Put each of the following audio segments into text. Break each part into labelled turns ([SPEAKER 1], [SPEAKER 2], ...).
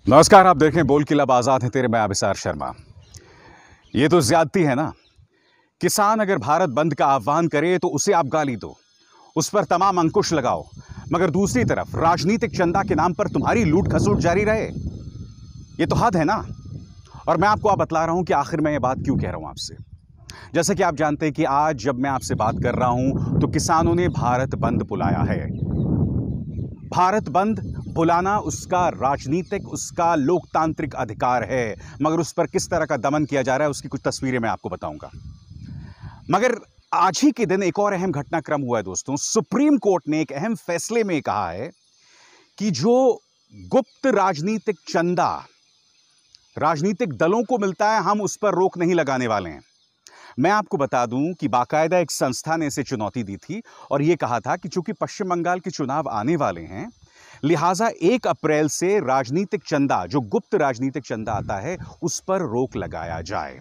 [SPEAKER 1] नमस्कार, आप देखें बोल किलब आज़ाद है तेरे, मैं अभिसार शर्मा। ये तो ज्यादती है ना। किसान अगर भारत बंद का आह्वान करे तो उसे आप गाली दो, उस पर तमाम अंकुश लगाओ, मगर दूसरी तरफ राजनीतिक चंदा के नाम पर तुम्हारी लूट खसोट जारी रहे। ये तो हद है ना। और मैं आपको बतला रहा हूं कि आखिर मैं ये बात क्यों कह रहा हूं आपसे। जैसे कि आप जानते हैं कि आज जब मैं आपसे बात कर रहा हूं तो किसानों ने भारत बंद बुलाया है। भारत बंद बुलाना उसका राजनीतिक, उसका लोकतांत्रिक अधिकार है, मगर उस पर किस तरह का दमन किया जा रहा है उसकी कुछ तस्वीरें मैं आपको बताऊंगा। मगर आज ही के दिन एक और अहम घटनाक्रम हुआ है दोस्तों। सुप्रीम कोर्ट ने एक अहम फैसले में कहा है कि जो गुप्त राजनीतिक चंदा राजनीतिक दलों को मिलता है, हम उस पर रोक नहीं लगाने वाले हैं। मैं आपको बता दूं कि बाकायदा एक संस्था ने इसे चुनौती दी थी और यह कहा था कि चूंकि पश्चिम बंगाल के चुनाव आने वाले हैं, लिहाजा 1 अप्रैल से राजनीतिक चंदा, जो गुप्त राजनीतिक चंदा आता है, उस पर रोक लगाया जाए।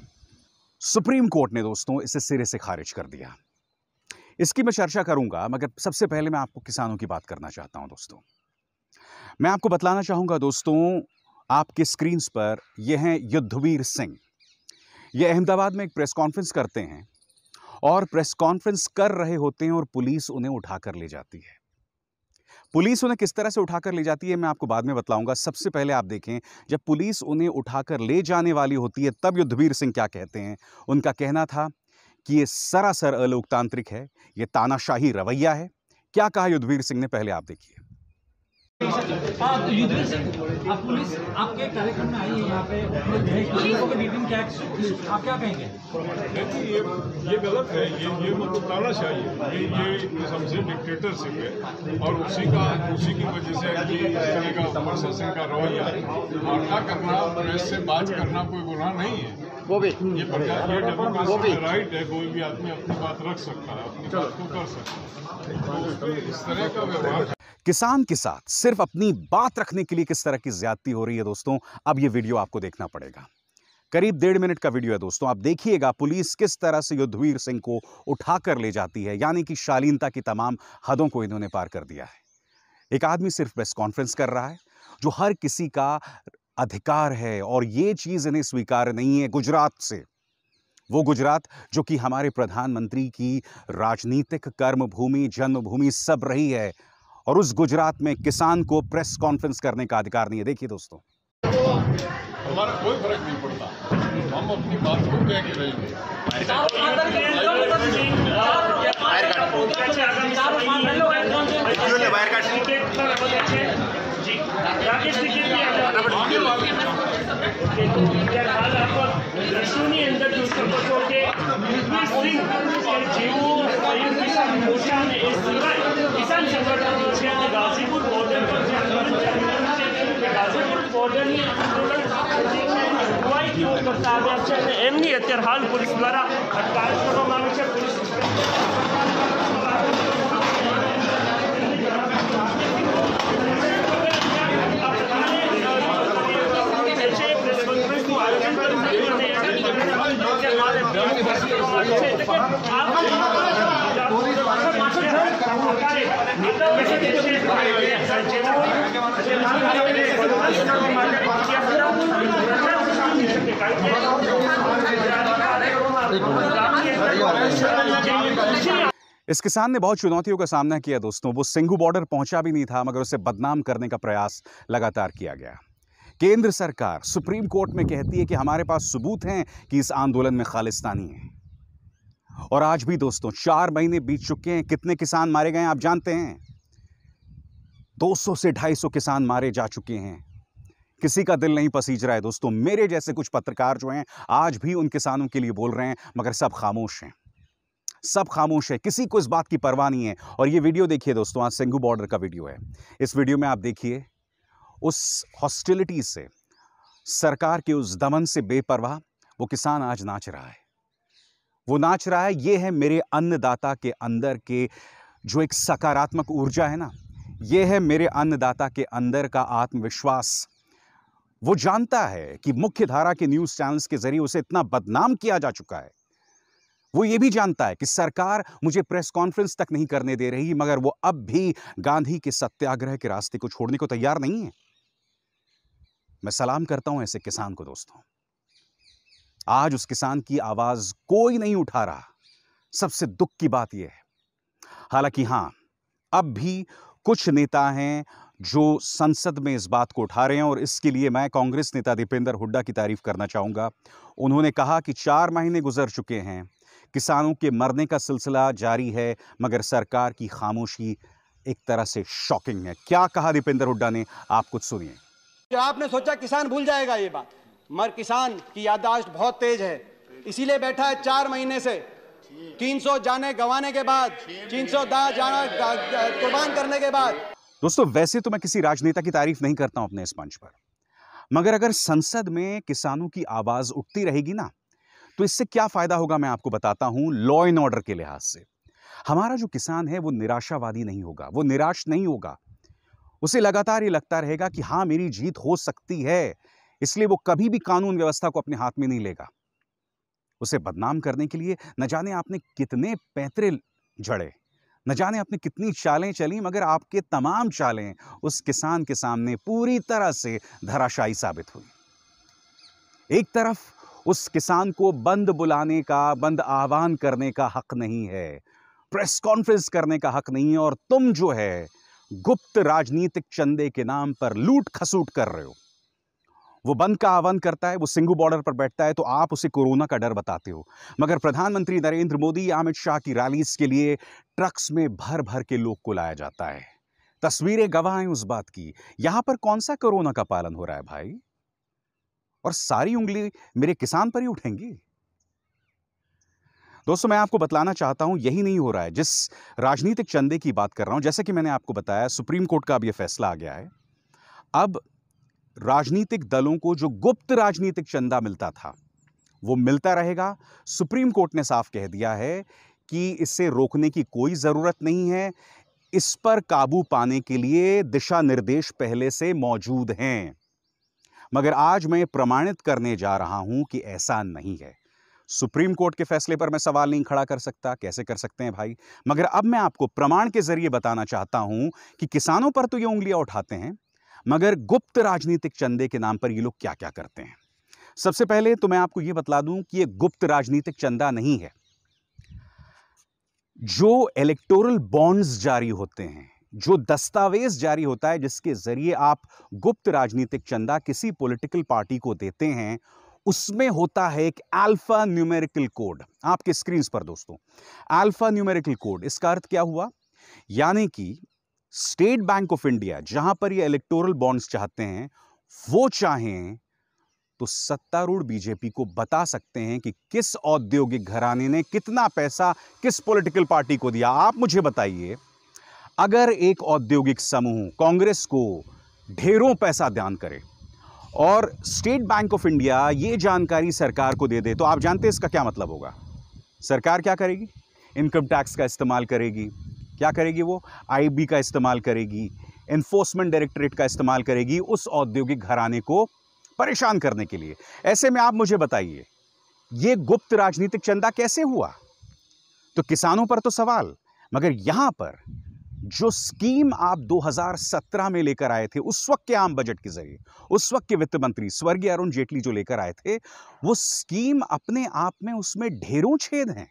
[SPEAKER 1] सुप्रीम कोर्ट ने दोस्तों इसे सिरे से खारिज कर दिया। इसकी मैं चर्चा करूंगा, मगर सबसे पहले मैं आपको किसानों की बात करना चाहता हूं दोस्तों। मैं आपको बतलाना चाहूंगा दोस्तों, आपके स्क्रीन पर यह हैं युद्धवीर सिंह। ये अहमदाबाद में एक प्रेस कॉन्फ्रेंस करते हैं और प्रेस कॉन्फ्रेंस कर रहे होते हैं और पुलिस उन्हें उठाकर ले जाती है। पुलिस उन्हें किस तरह से उठाकर ले जाती है मैं आपको बाद में बतलाऊंगा। सबसे पहले आप देखें, जब पुलिस उन्हें उठाकर ले जाने वाली होती है तब युद्धवीर सिंह क्या कहते हैं। उनका कहना था कि यह सरासर अलोकतांत्रिक है, यह तानाशाही रवैया है। क्या कहा युद्धवीर सिंह ने, पहले आप देखिए।
[SPEAKER 2] तो युद्धवीर सिंह, आप पुलिस आपके कार्यक्रम में आई है यहाँ पे, पुलिसों के मीटिंग क्या, आप क्या कहेंगे?
[SPEAKER 3] ये गलत है। ये मतलब तानाशाही है। ये समझे डिक्टेटरशिप है और उसी की वजह से ये इस तरह का प्रशासन का रवैया है। वार्ता करना, प्रेस से बात करना कोई गुनाह नहीं है।
[SPEAKER 4] वो भी
[SPEAKER 3] ये डेमोक्रेसी का राइट है, कोई भी आदमी अपनी बात रख सकता है, अपनी बात को कर सकता है। तो इस तरह का व्यवहार
[SPEAKER 1] किसान के साथ सिर्फ अपनी बात रखने के लिए किस तरह की ज्यादती हो रही है दोस्तों, अब यह वीडियो आपको देखना पड़ेगा। करीब 1.5 मिनट का वीडियो है दोस्तों। आप देखिएगा पुलिस किस तरह से युद्धवीर सिंह को उठाकर ले जाती है, यानी कि शालीनता की तमाम हदों को इन्होंने पार कर दिया है। एक आदमी सिर्फ प्रेस कॉन्फ्रेंस कर रहा है, जो हर किसी का अधिकार है, और यह चीज इन्हें स्वीकार नहीं है। गुजरात से, वो गुजरात जो कि हमारे प्रधानमंत्री की राजनीतिक कर्मभूमि, जन्मभूमि सब रही है, और उस गुजरात में किसान को प्रेस कॉन्फ्रेंस करने का अधिकार नहीं है। देखिए दोस्तों,
[SPEAKER 3] हमारा कोई फर्क नहीं पड़ता, हम अपनी बात को कह के रहेंगे।
[SPEAKER 5] એમની અત્યારે હાલ પોલીસ દ્વારા અટકાયત કરવામાં આવી છે। પોલીસ
[SPEAKER 1] इस किसान ने बहुत चुनौतियों का सामना किया दोस्तों। वो सिंघू बॉर्डर पहुंचा भी नहीं था, मगर उसे बदनाम करने का प्रयास लगातार किया गया। केंद्र सरकार सुप्रीम कोर्ट में कहती है कि हमारे पास सबूत हैं कि इस आंदोलन में खालिस्तानी है, और आज भी दोस्तों 4 महीने बीत चुके हैं। कितने किसान मारे गए हैं आप जानते हैं? 200 से 250 किसान मारे जा चुके हैं। किसी का दिल नहीं पसीज रहा है दोस्तों। मेरे जैसे कुछ पत्रकार जो हैं आज भी उन किसानों के लिए बोल रहे हैं, मगर सब खामोश हैं, सब खामोश है। किसी को इस बात की परवाह नहीं है। और ये वीडियो देखिए दोस्तों, आज सिंघू बॉर्डर का वीडियो है। इस वीडियो में आप देखिए उस हॉस्टिलिटी से, सरकार के उस दमन से बेपरवाह वो किसान आज नाच रहा है। वो नाच रहा है। ये है मेरे अन्नदाता के अंदर के जो एक सकारात्मक ऊर्जा है ना, ये है मेरे अन्नदाता के अंदर का आत्मविश्वास। वो जानता है कि मुख्य धारा के न्यूज़ चैनल्स के जरिए उसे इतना बदनाम किया जा चुका है। वो ये भी जानता है कि सरकार मुझे प्रेस कॉन्फ्रेंस तक नहीं करने दे रही, मगर वो अब भी गांधी के सत्याग्रह के रास्ते को छोड़ने को तैयार नहीं है। मैं सलाम करता हूं ऐसे किसान को। दोस्तों, आज उस किसान की आवाज कोई नहीं उठा रहा। सबसे दुख की बात यह है, हालांकि हां, अब भी कुछ नेता हैं जो संसद में इस बात को उठा रहे हैं, और इसके लिए मैं कांग्रेस नेता दीपेंद्र हुड्डा की तारीफ करना चाहूंगा। उन्होंने कहा कि 4 महीने गुजर चुके हैं, किसानों के मरने का सिलसिला जारी है, मगर सरकार की खामोशी एक तरह से शॉकिंग है। क्या कहा दीपेंद्र हुड्डा ने, आप कुछ सुनिए।
[SPEAKER 4] जो आपने सोचा किसान भूल जाएगा ये बात, मगर किसान की याददाश्त बहुत तेज है, इसीलिए बैठा है 4 महीने से। 300 जाने गंवाने के बाद, 300 जाना कुर्बान करने के बाद।
[SPEAKER 1] दोस्तों, वैसे तो मैं किसी राजनेता की तारीफ नहीं करता हूं अपने इस मंच पर, मगर अगर संसद में किसानों की आवाज उठती रहेगी ना, तो इससे क्या फायदा होगा मैं आपको बताता हूं। लॉ एंड ऑर्डर के लिहाज से हमारा जो किसान है वो निराशावादी नहीं होगा, वो निराश नहीं होगा। उसे लगातार ये लगता रहेगा कि हां, मेरी जीत हो सकती है, इसलिए वो कभी भी कानून व्यवस्था को अपने हाथ में नहीं लेगा। उसे बदनाम करने के लिए न जाने आपने कितने पैंतरे जड़े, न जाने आपने कितनी चालें चली, मगर आपके तमाम चालें उस किसान के सामने पूरी तरह से धराशायी साबित हुई। एक तरफ उस किसान को बंद बुलाने का, बंद आह्वान करने का हक नहीं है, प्रेस कॉन्फ्रेंस करने का हक नहीं है, और तुम जो है गुप्त राजनीतिक चंदे के नाम पर लूट खसूट कर रहे हो। वो बंद का आह्वान करता है, वो सिंघू बॉर्डर पर बैठता है, तो आप उसे कोरोना का डर बताते हो। मगर प्रधानमंत्री नरेंद्र मोदी, अमित शाह की रैलीज के लिए ट्रक्स में भर भर के लोग को लाया जाता है। तस्वीरें गवाह हैं उस बात की। यहां पर कौन सा कोरोना का पालन हो रहा है भाई? और सारी उंगली मेरे किसान पर ही उठेंगी। दोस्तों, मैं आपको बतलाना चाहता हूं, यही नहीं हो रहा है। जिस राजनीतिक चंदे की बात कर रहा हूं, जैसे कि मैंने आपको बताया, सुप्रीम कोर्ट का अब यह फैसला आ गया है। अब राजनीतिक दलों को जो गुप्त राजनीतिक चंदा मिलता था वो मिलता रहेगा। सुप्रीम कोर्ट ने साफ कह दिया है कि इसे रोकने की कोई जरूरत नहीं है। इस पर काबू पाने के लिए दिशा निर्देश पहले से मौजूद हैं। मगर आज मैं प्रमाणित करने जा रहा हूं कि ऐसा नहीं है। सुप्रीम कोर्ट के फैसले पर मैं सवाल नहीं खड़ा कर सकता, कैसे कर सकते हैं भाई? मगर अब मैं आपको प्रमाण के जरिए बताना चाहता हूं कि किसानों पर तो ये उंगलियां उठाते हैं, मगर गुप्त राजनीतिक चंदे के नाम पर ये लोग क्या क्या करते हैं। सबसे पहले तो मैं आपको ये बतला दूं कि ये गुप्त राजनीतिक चंदा नहीं है। जो इलेक्टोरल बॉन्ड्स जारी होते हैं, जो दस्तावेज जारी होता है जिसके जरिए आप गुप्त राजनीतिक चंदा किसी पॉलिटिकल पार्टी को देते हैं, उसमें होता है एक अल्फा न्यूमेरिकल कोड। आपके स्क्रीन पर दोस्तों, अल्फा न्यूमेरिकल कोड। इसका अर्थ क्या हुआ? यानी कि स्टेट बैंक ऑफ इंडिया, जहां पर ये इलेक्टोरल बॉन्ड्स चाहते हैं, वो चाहें तो सत्तारूढ़ बीजेपी को बता सकते हैं कि किस औद्योगिक घराने ने कितना पैसा किस पॉलिटिकल पार्टी को दिया। आप मुझे बताइए, अगर एक औद्योगिक समूह कांग्रेस को ढेरों पैसा दान करे और स्टेट बैंक ऑफ इंडिया ये जानकारी सरकार को दे दे, तो आप जानते हैं इसका क्या मतलब होगा? सरकार क्या करेगी? इनकम टैक्स का इस्तेमाल करेगी। क्या करेगी? वो आईबी का इस्तेमाल करेगी, एनफोर्समेंट डायरेक्टरेट का इस्तेमाल करेगी उस औद्योगिक घराने को परेशान करने के लिए। ऐसे में आप मुझे बताइए, ये गुप्त राजनीतिक चंदा कैसे हुआ? तो किसानों पर तो सवाल, मगर यहां पर जो स्कीम आप 2017 में लेकर आए थे, उस वक्त के आम बजट के जरिए, उस वक्त के वित्त मंत्री स्वर्गीय अरुण जेटली जो लेकर आए थे, वो स्कीम अपने आप में उसमें ढेरों छेद हैं।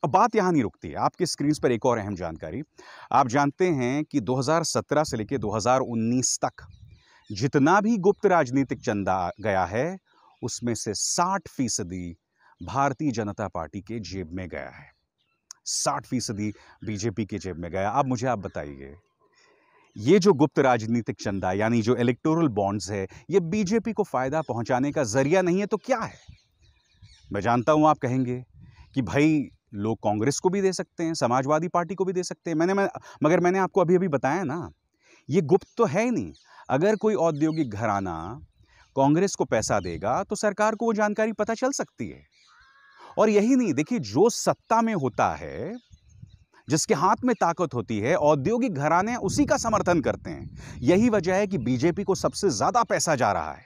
[SPEAKER 1] अब बात यहां नहीं रुकती है। आपके स्क्रीन पर एक और अहम जानकारी। आप जानते हैं कि 2017 से लेकर 2019 तक जितना भी गुप्त राजनीतिक चंदा गया है, उसमें से 60% भारतीय जनता पार्टी के जेब में गया है। 60% बीजेपी के जेब में गया। अब मुझे आप बताइए, ये जो गुप्त राजनीतिक चंदा यानी जो इलेक्टोरल बॉन्ड्स है, ये बीजेपी को फायदा पहुंचाने का जरिया नहीं है तो क्या है? मैं जानता हूं आप कहेंगे कि भाई लोग कांग्रेस को भी दे सकते हैं, समाजवादी पार्टी को भी दे सकते हैं। मगर मैंने आपको अभी अभी बताया ना, ये गुप्त तो है ही नहीं। अगर कोई औद्योगिक घराना कांग्रेस को पैसा देगा तो सरकार को वो जानकारी पता चल सकती है। और यही नहीं, देखिए, जो सत्ता में होता है, जिसके हाथ में ताकत होती है, औद्योगिक घराने उसी का समर्थन करते हैं। यही वजह है कि बीजेपी को सबसे ज्यादा पैसा जा रहा है।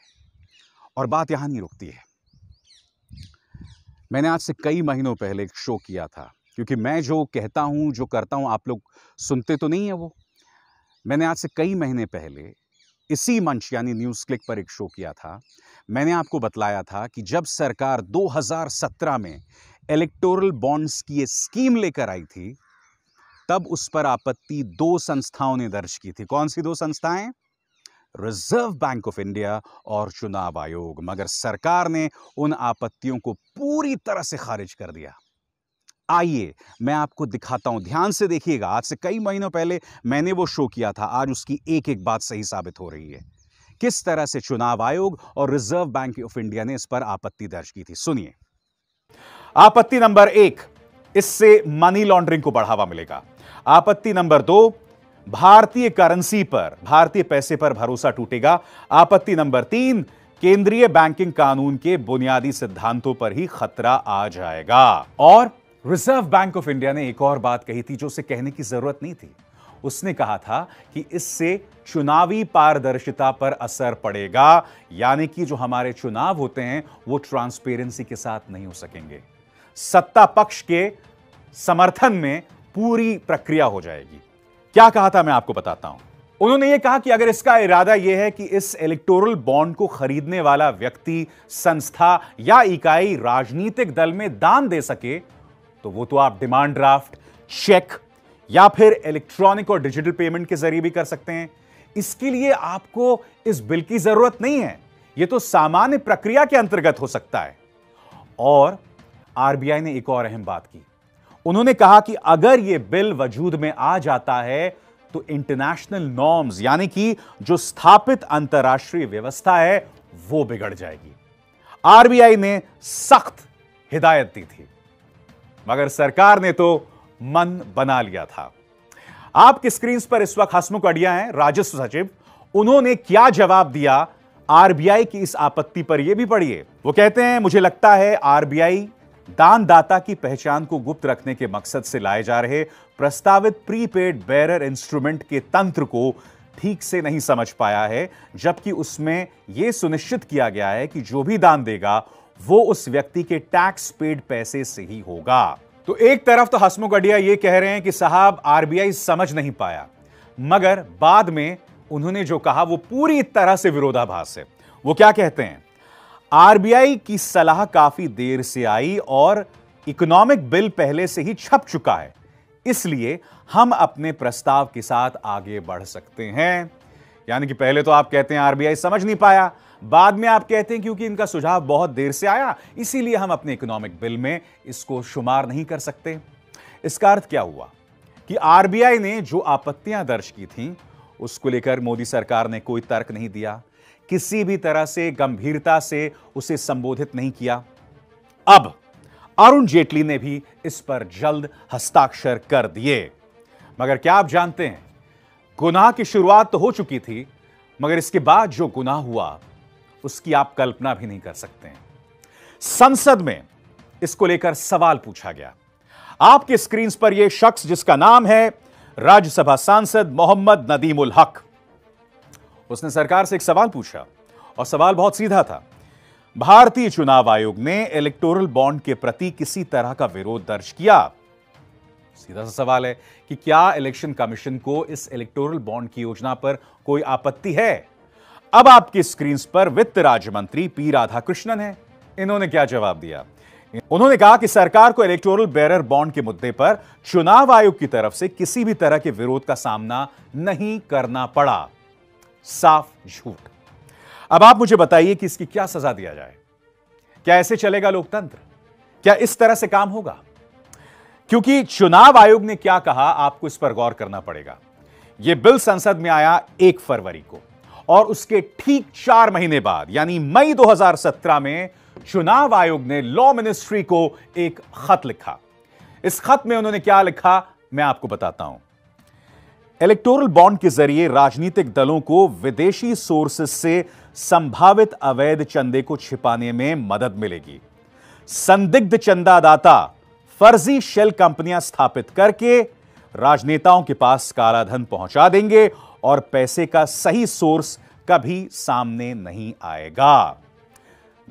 [SPEAKER 1] और बात यहां नहीं रुकती है। मैंने आज से कई महीनों पहले एक शो किया था, क्योंकि मैं जो कहता हूं, जो करता हूं, आप लोग सुनते तो नहीं है वो। मैंने आज से कई महीने पहले इसी मंच यानी न्यूज क्लिक पर एक शो किया था। मैंने आपको बतलाया था कि जब सरकार 2017 में इलेक्टोरल बॉन्ड्स की ये स्कीम लेकर आई थी, तब उस पर आपत्ति 2 संस्थाओं ने दर्ज की थी। कौन सी 2 संस्थाएं? रिजर्व बैंक ऑफ इंडिया और चुनाव आयोग। मगर सरकार ने उन आपत्तियों को पूरी तरह से खारिज कर दिया। आइए मैं आपको दिखाता हूं, ध्यान से देखिएगा। आज से कई महीनों पहले मैंने वो शो किया था, आज उसकी एक एक बात सही साबित हो रही है। किस तरह से चुनाव आयोग और रिजर्व बैंक ऑफ इंडिया ने इस पर आपत्ति दर्ज की थी, सुनिए। आपत्ति नंबर 1, इससे मनी लॉन्ड्रिंग को बढ़ावा मिलेगा। आपत्ति नंबर 2, भारतीय करेंसी पर, भारतीय पैसे पर भरोसा टूटेगा। आपत्ति नंबर 3, केंद्रीय बैंकिंग कानून के बुनियादी सिद्धांतों पर ही खतरा आ जाएगा। और रिजर्व बैंक ऑफ इंडिया ने एक और बात कही थी जो उसे कहने की जरूरत नहीं थी। उसने कहा था कि इससे चुनावी पारदर्शिता पर असर पड़ेगा, यानी कि जो हमारे चुनाव होते हैं वो ट्रांसपेरेंसी के साथ नहीं हो सकेंगे। सत्ता पक्ष के समर्थन में पूरी प्रक्रिया हो जाएगी। क्या कहा था मैं आपको बताता हूं। उन्होंने यह कहा कि अगर इसका इरादा यह है कि इस इलेक्टोरल बॉन्ड को खरीदने वाला व्यक्ति, संस्था या इकाई राजनीतिक दल में दान दे सके, तो वो तो आप डिमांड ड्राफ्ट, चेक या फिर इलेक्ट्रॉनिक और डिजिटल पेमेंट के जरिए भी कर सकते हैं। इसके लिए आपको इस बिल की जरूरत नहीं है, यह तो सामान्य प्रक्रिया के अंतर्गत हो सकता है। और आरबीआई ने एक और अहम बात की। उन्होंने कहा कि अगर यह बिल वजूद में आ जाता है तो इंटरनेशनल नॉर्म्स, यानी कि जो स्थापित अंतर्राष्ट्रीय व्यवस्था है, वो बिगड़ जाएगी। आरबीआई ने सख्त हिदायत दी थी, मगर सरकार ने तो मन बना लिया था। आपकी स्क्रीन पर इस वक्त हसमुख अढ़िया हैं, राजस्व सचिव। उन्होंने क्या जवाब दिया आरबीआई की इस आपत्ति पर, यह भी पढ़िए। वो कहते हैं, मुझे लगता है आरबीआई दानदाता की पहचान को गुप्त रखने के मकसद से लाए जा रहे प्रस्तावित प्रीपेड बेरर इंस्ट्रूमेंट के तंत्र को ठीक से नहीं समझ पाया है, जबकि उसमें यह सुनिश्चित किया गया है कि जो भी दान देगा वो उस व्यक्ति के टैक्स पेड पैसे से ही होगा। तो एक तरफ तो हसमुख अढ़िया ये कह रहे हैं कि साहब आरबीआई समझ नहीं पाया, मगर बाद में उन्होंने जो कहा वो पूरी तरह से विरोधाभास है। वो क्या कहते हैं, आरबीआई की सलाह काफी देर से आई और इकोनॉमिक बिल पहले से ही छप चुका है, इसलिए हम अपने प्रस्ताव के साथ आगे बढ़ सकते हैं। यानी कि पहले तो आप कहते हैं आरबीआई समझ नहीं पाया, बाद में आप कहते हैं क्योंकि इनका सुझाव बहुत देर से आया, इसीलिए हम अपने इकोनॉमिक बिल में इसको शुमार नहीं कर सकते। इसका अर्थ क्या हुआ कि आरबीआई ने जो आपत्तियां दर्ज की थीं, उसको लेकर मोदी सरकार ने कोई तर्क नहीं दिया, किसी भी तरह से गंभीरता से उसे संबोधित नहीं किया। अब अरुण जेटली ने भी इस पर जल्द हस्ताक्षर कर दिए। मगर क्या आप जानते हैं, गुनाह की शुरुआत तो हो चुकी थी, मगर इसके बाद जो गुनाह हुआ उसकी आप कल्पना भी नहीं कर सकते हैं। संसद में इसको लेकर सवाल पूछा गया। आपके स्क्रीन पर यह शख्स जिसका नाम है राज्यसभा सांसद मोहम्मद नदीम उल हक, उसने सरकार से एक सवाल पूछा और सवाल बहुत सीधा था। भारतीय चुनाव आयोग ने इलेक्टोरल बॉन्ड के प्रति किसी तरह का विरोध दर्ज किया। सीधा सा सवाल है कि क्या इलेक्शन कमीशन को इस इलेक्टोरल बॉन्ड की योजना पर कोई आपत्ति है? अब आपकी स्क्रीन पर वित्त राज्य मंत्री पी राधाकृष्णन है। इन्होंने क्या जवाब दिया? उन्होंने कहा कि सरकार को इलेक्टोरल बेरर बॉन्ड के मुद्दे पर चुनाव आयोग की तरफ से किसी भी तरह के विरोध का सामना नहीं करना पड़ा। साफ झूठ। अब आप मुझे बताइए कि इसकी क्या सजा दिया जाए? क्या ऐसे चलेगा लोकतंत्र? क्या इस तरह से काम होगा? क्योंकि चुनाव आयोग ने क्या कहा, आपको इस पर गौर करना पड़ेगा। यह बिल संसद में आया 1 फरवरी को और उसके ठीक 4 महीने बाद यानी मई 2017 में चुनाव आयोग ने लॉ मिनिस्ट्री को एक खत लिखा। इस खत में उन्होंने क्या लिखा, मैं आपको बताता हूं। इलेक्टोरल बॉन्ड के जरिए राजनीतिक दलों को विदेशी सोर्सेस से संभावित अवैध चंदे को छिपाने में मदद मिलेगी। संदिग्ध चंदादाता फर्जी शेल कंपनियां स्थापित करके राजनेताओं के पास काला धन पहुंचा देंगे और पैसे का सही सोर्स कभी सामने नहीं आएगा।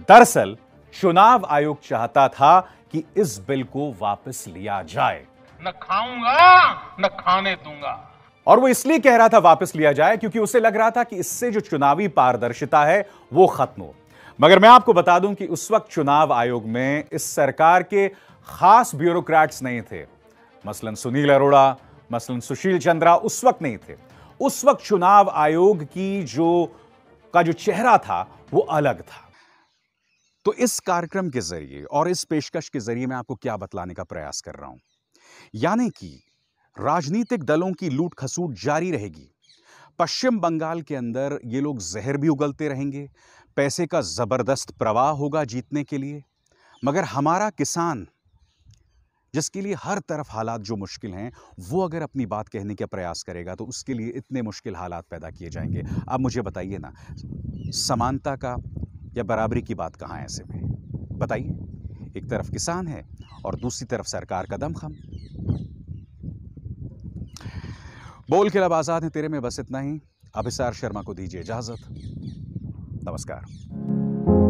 [SPEAKER 1] दरअसल चुनाव आयोग चाहता था कि इस बिल को वापस लिया जाए।
[SPEAKER 6] न खाऊंगा न खाने दूंगा।
[SPEAKER 1] और वो इसलिए कह रहा था वापस लिया जाए क्योंकि उसे लग रहा था कि इससे जो चुनावी पारदर्शिता है वो खत्म हो। मगर मैं आपको बता दूं कि उस वक्त चुनाव आयोग में इस सरकार के खास ब्यूरोक्रेट्स नहीं थे। मसलन सुनील अरोड़ा, मसलन सुशील चंद्रा उस वक्त नहीं थे। उस वक्त चुनाव आयोग की जो चेहरा था वो अलग था। तो इस कार्यक्रम के जरिए और इस पेशकश के जरिए मैं आपको क्या बतलाने का प्रयास कर रहा हूं, यानी कि राजनीतिक दलों की लूट खसूट जारी रहेगी। पश्चिम बंगाल के अंदर ये लोग जहर भी उगलते रहेंगे, पैसे का जबरदस्त प्रवाह होगा जीतने के लिए, मगर हमारा किसान जिसके लिए हर तरफ हालात जो मुश्किल हैं, वो अगर अपनी बात कहने का प्रयास करेगा तो उसके लिए इतने मुश्किल हालात पैदा किए जाएंगे। अब मुझे बताइए ना, समानता का या बराबरी की बात कहां है ऐसे में? बताइए। एक तरफ किसान है और दूसरी तरफ सरकार का दमखम। बोल के लब आजाद है तेरे में बस इतना ही। अभिसार शर्मा को दीजिए इजाजत। नमस्कार।